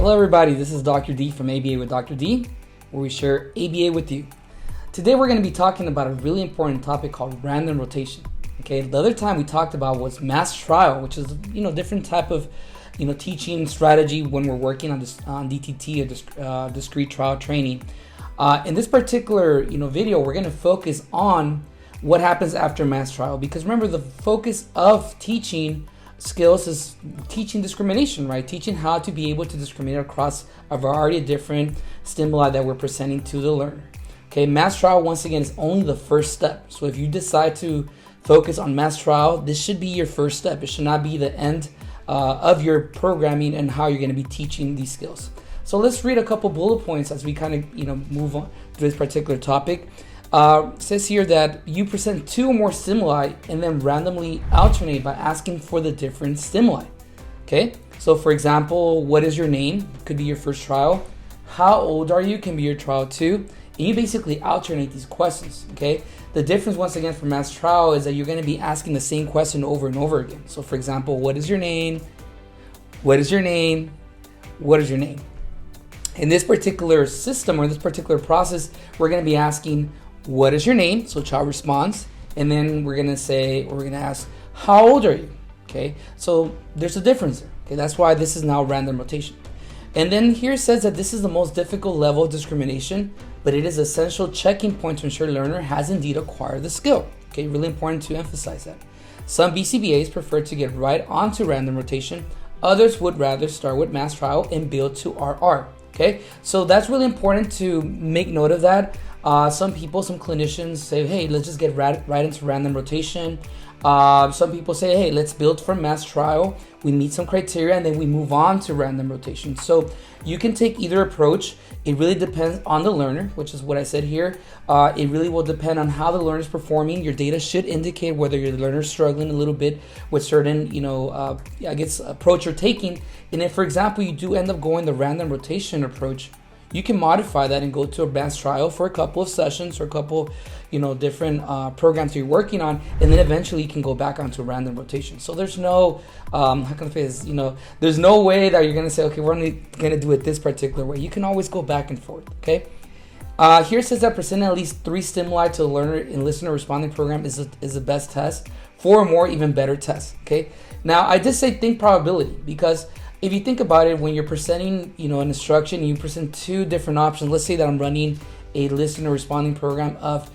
Hello everybody, this is Dr. D from ABA with Dr. D, where we share ABA with you. Today we're going to be talking about a really important topic called random rotation. Okay, the other time we talked about was mass trial, which is different type of teaching strategy when we're working on this on DTT or discrete trial training. In this particular video, we're going to focus on what happens after mass trial, because remember, the focus of teaching skills is teaching discrimination, right? Teaching how to be able to discriminate across a variety of different stimuli that we're presenting to the learner. Okay, mass trial, once again, is only the first step. So if you decide to focus on mass trial, this should be your first step. It should not be the end of your programming and how you're going to be teaching these skills. So let's read a couple bullet points as we kind of move on to this particular topic. It says here that you present two or more stimuli and then randomly alternate by asking for the different stimuli. Okay, so for example, what is your name? Could be your first trial. How old are you? Can be your trial 2. And you basically alternate these questions. Okay, the difference once again for mass trial is that you're going to be asking the same question over and over again. So for example, what is your name? What is your name? What is your name? In this particular system or this particular process, we're going to be asking, what is your name? So child responds, and then we're going to ask, how old are you? Okay, so there's a difference there. Okay, that's why this is now random rotation. And then here it says that this is the most difficult level of discrimination, but it is an essential checking point to ensure the learner has indeed acquired the skill. Okay, really important to emphasize that. Some BCBAs prefer to get right onto random rotation. Others would rather start with mass trial and build to RR. Okay, so that's really important to make note of that. Some clinicians say, hey, let's just get right into random rotation. Some people say, hey, let's build from mass trial. We meet some criteria and then we move on to random rotation. So you can take either approach. It really depends on the learner, which is what I said here. It really will depend on how the learner is performing. Your data should indicate whether your learner is struggling a little bit with certain, approach you're taking. And if, for example, you do end up going the random rotation approach, you can modify that and go to a mass trial for a couple of sessions or a couple, different programs you're working on, and then eventually you can go back onto random rotation. So there's no, there's no way that you're gonna say, okay, we're only gonna do it this particular way. You can always go back and forth. Okay. Here it says that presenting at least 3 stimuli to the learner in listener responding program is the best test. 4 or more, even better tests. Okay. Now I did say think probability, because if you think about it, when you're presenting, an instruction, you present 2 different options. Let's say that I'm running a listener responding program of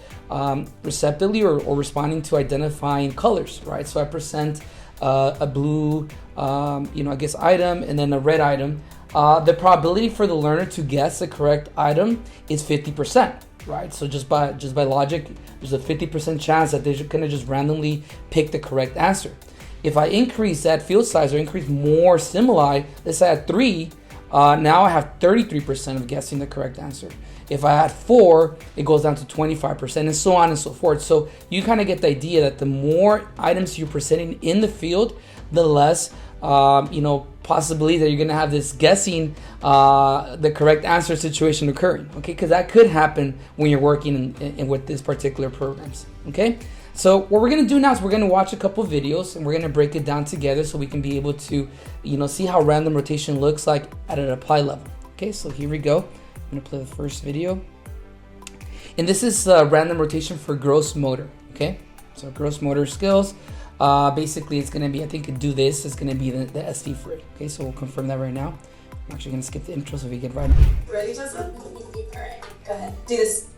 receptively or responding to identifying colors, right? So I present a blue, item, and then a red item. The probability for the learner to guess the correct item is 50%, right? So just by logic, there's a 50% chance that they're going to just randomly pick the correct answer. If I increase that field size or increase more stimuli, let's say I had 3, now I have 33% of guessing the correct answer. If I had 4, it goes down to 25%, and so on and so forth. So you kind of get the idea that the more items you're presenting in the field, the less, possibility that you're going to have this guessing the correct answer situation occurring. Okay, because that could happen when you're working in with this particular programs. Okay. So what we're going to do now is we're going to watch a couple videos and we're going to break it down together so we can be able to, see how random rotation looks like at an applied level. Okay, so here we go. I'm going to play the first video. And this is random rotation for gross motor. Okay, so gross motor skills. Basically, it's going to be, I think do this is going to be the SD for it. Okay, so we'll confirm that right now. I'm actually going to skip the intro so we get right. Ready, Joseph? All right, go ahead. Do this.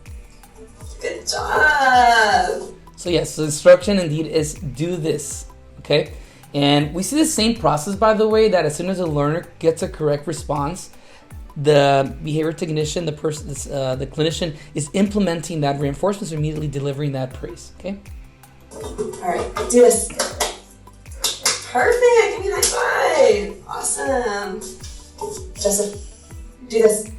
Good job. So yes, the instruction indeed is do this, okay? And we see the same process, by the way, that as soon as a learner gets a correct response, the behavior technician, the clinician is implementing that reinforcement, so immediately delivering that praise, okay? All right, do this. Perfect, give me a high five. Awesome. Joseph, do this.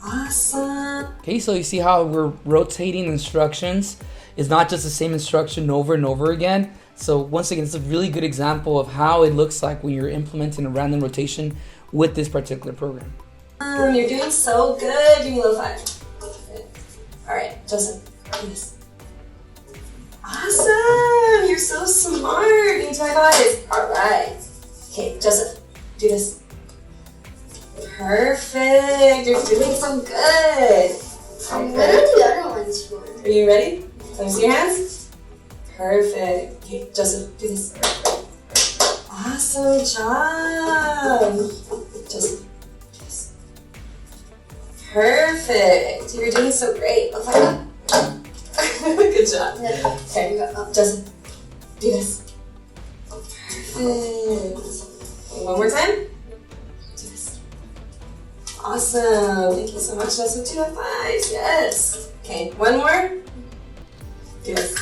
Awesome. Okay, so you see how we're rotating instructions. It's not just the same instruction over and over again. So once again, it's a really good example of how it looks like when you're implementing a random rotation with this particular program. You're doing so good. Give me a low 5. All right, Joseph, do this. Awesome. You're so smart. Give me 2 high fives. All right. Okay, Joseph, do this. Perfect. You're doing so good. What are the other ones for? Are you ready? Let me see your hands. Perfect. Okay, Joseph, do this. Awesome job. Joseph, do this. Perfect. You're doing so great. Look like that. Good job. Okay, Joseph, do this. Perfect. One more time. Do this. Awesome. Thank you so much, Joseph. 2 high fives. Yes. Okay, one more. Do this.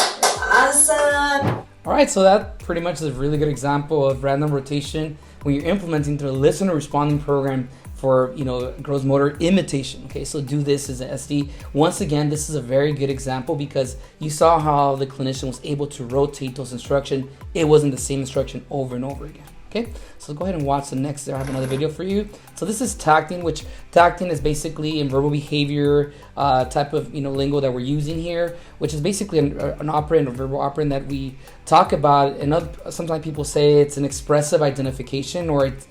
Awesome. All right, so that pretty much is a really good example of random rotation when you're implementing the listener responding program for, gross motor imitation. Okay, so do this as an SD. Once again, this is a very good example because you saw how the clinician was able to rotate those instructions. It wasn't the same instruction over and over again. Okay, so go ahead and watch the next. I have another video for you. So this is tacting, which tacting is basically in verbal behavior type of lingo that we're using here, which is basically an operand or verbal operand that we talk about. And sometimes people say it's an expressive identification, or it's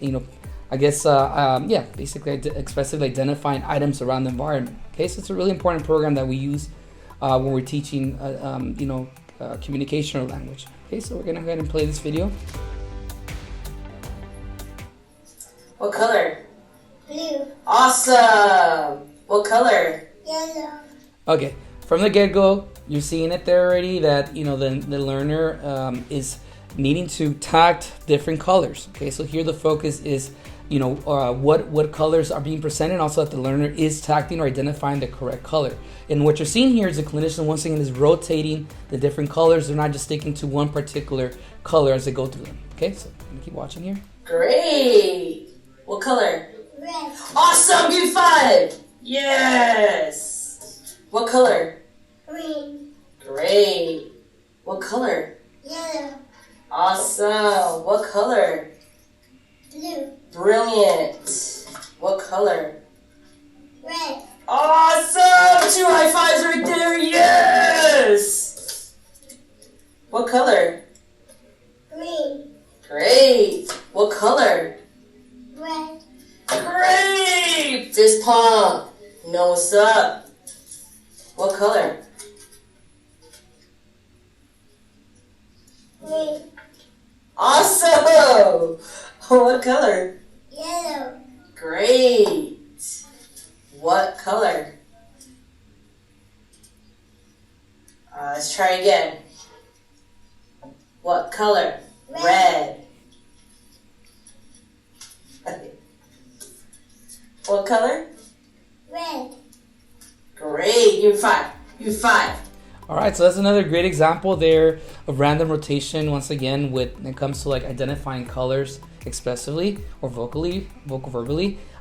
basically expressively identifying items around the environment. Okay, so it's a really important program that we use when we're teaching communication or language. Okay, so we're gonna go ahead and play this video. What color? Blue. Awesome. What color? Yellow. Okay, from the get-go, you're seeing it there already that the learner is needing to tact different colors. Okay, so here the focus is what colors are being presented, also that the learner is tacting or identifying the correct color. And what you're seeing here is the clinician once again is rotating the different colors. They're not just sticking to one particular color as they go through them. Okay, so I'm gonna keep watching here. Great. What color? Red. Awesome. Give me 5. Yes. What color? Green. Great. What color? Yellow. Awesome. What color? Blue. Brilliant. What color? Red. Awesome. 2 high fives right there. Yes. What color? Green. Great. What color? Red. Great. Fist pump. Nose up. What color? Green. Awesome. What color? Yellow. Great. What color? Let's try again. What color? Red. What color? Red. Great. You 5. You 5. All right, so that's another great example there of random rotation. Once again, when it comes to identifying colors expressively or verbally.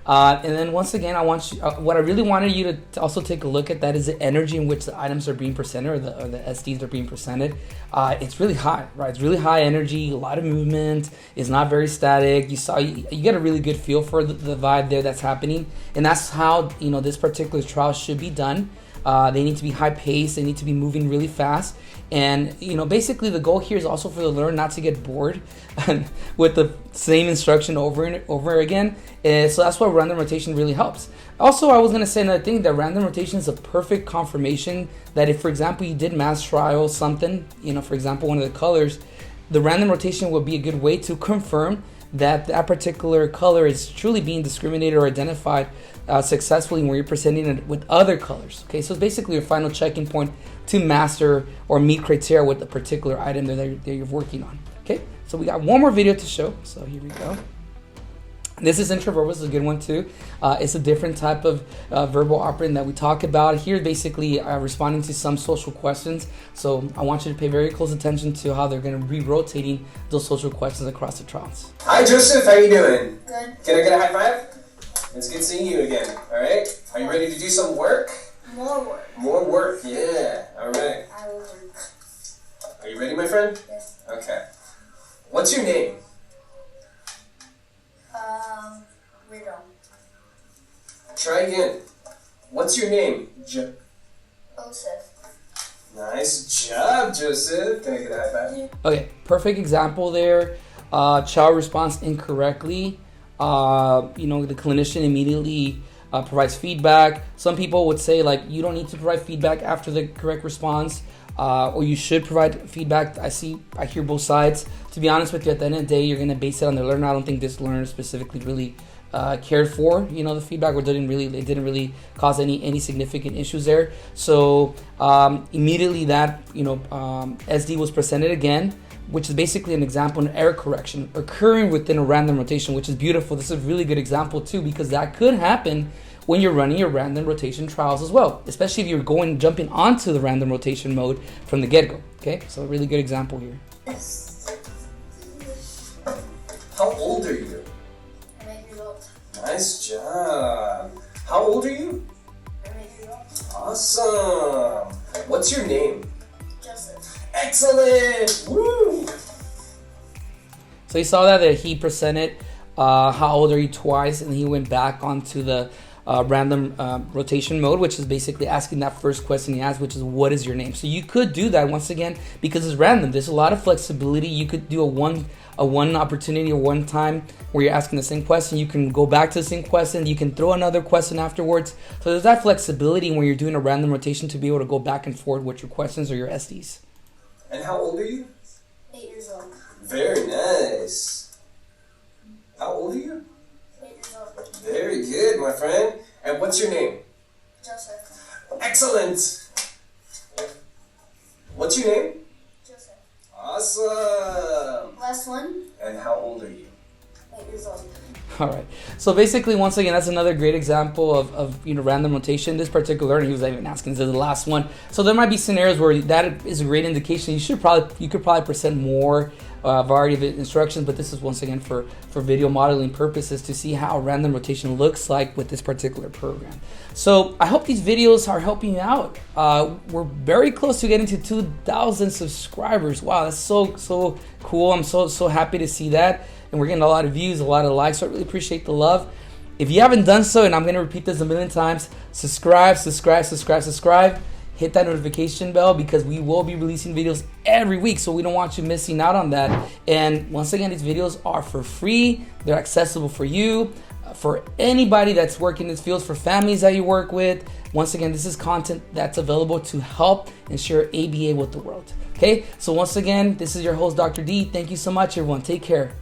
And then once again, I want you. What I really wanted you to also take a look at that is the energy in which the items are being presented, or the SDs are being presented. It's really high, right? It's really high energy, a lot of movement. It's not very static. You get a really good feel for the vibe there that's happening, and that's how this particular trial should be done. They need to be high paced. They need to be moving really fast. And, basically the goal here is also for the learner not to get bored with the same instruction over and over again. And so that's why random rotation really helps. Also, I was going to say another thing, that random rotation is a perfect confirmation that if, for example, you did mass trial something, for example, one of the colors, the random rotation would be a good way to confirm that particular color is truly being discriminated or identified successfully when you're presenting it with other colors. Okay, so it's basically your final checking point to master or meet criteria with the particular item that you're working on. Okay, so we got one more video to show, so here we go. This is introverbal. This is a good one too. It's a different type of verbal operand that we talk about here, basically responding to some social questions. So I want you to pay very close attention to how they're going to be rotating those social questions across the trials. Hi Joseph, how you doing? Good. Can I get a high five? It's good seeing you again. All right. Are you ready to do some work? More work. More work. Yeah. All right. I will work. Are you ready, my friend? Yes. Okay. What's your name? Riddle. Try again. What's your name? Joseph. Nice job, Joseph. Can I get a high five? Okay, perfect example there. Child responds incorrectly. the clinician immediately provides feedback. Some people would say like you don't need to provide feedback after the correct response, or you should provide feedback. I hear both sides. To be honest with you, at the end of the day, you're gonna base it on the learner. I don't think this learner specifically really cared for the feedback, or it didn't really cause any significant issues there. So immediately that SD was presented again, which is basically an example of error correction occurring within a random rotation, which is beautiful. This is a really good example too, because that could happen when you're running your random rotation trials as well, especially if you're jumping onto the random rotation mode from the get-go. Okay, so a really good example here. How old are you? I'm 8 years old. Nice job. How old are you? I'm 8 years old. Awesome. What's your name? Joseph. Excellent. Woo. So you saw that he presented how old are you twice, and he went back onto the random rotation mode, which is basically asking that first question he asked, which is what is your name. So you could do that once again because it's random. There's a lot of flexibility. You could do a one opportunity or one time where you're asking the same question. You can go back to the same question. You can throw another question afterwards. So there's that flexibility when you're doing a random rotation to be able to go back and forth with your questions or your SDs. And how old are you? 8 years old. Very nice. How old are you? 8 years old. Very good, my friend. And what's your name? Joseph. Excellent. What's your name? Joseph. Awesome. Last one. And how old are you? 8 years old. All right. So basically, once again, that's another great example of random rotation. This particular learner, he was even asking, this is the last one. So there might be scenarios where that is a great indication. You could probably present more variety of instructions, but this is once again for video modeling purposes to see how random rotation looks like with this particular program. So I hope these videos are helping you out. We're very close to getting to 2,000 subscribers. Wow, that's so cool. I'm so happy to see that. And we're getting a lot of views, a lot of likes, so I really appreciate the love. If you haven't done so, and I'm going to repeat this a million times, subscribe. Hit that notification bell because we will be releasing videos every week, so we don't want you missing out on that. And once again, these videos are for free. They're accessible for you, for anybody that's working in this field, for families that you work with. Once again, this is content that's available to help and share ABA with the world. Okay, so once again, this is your host, Dr. D. Thank you so much, everyone. Take care.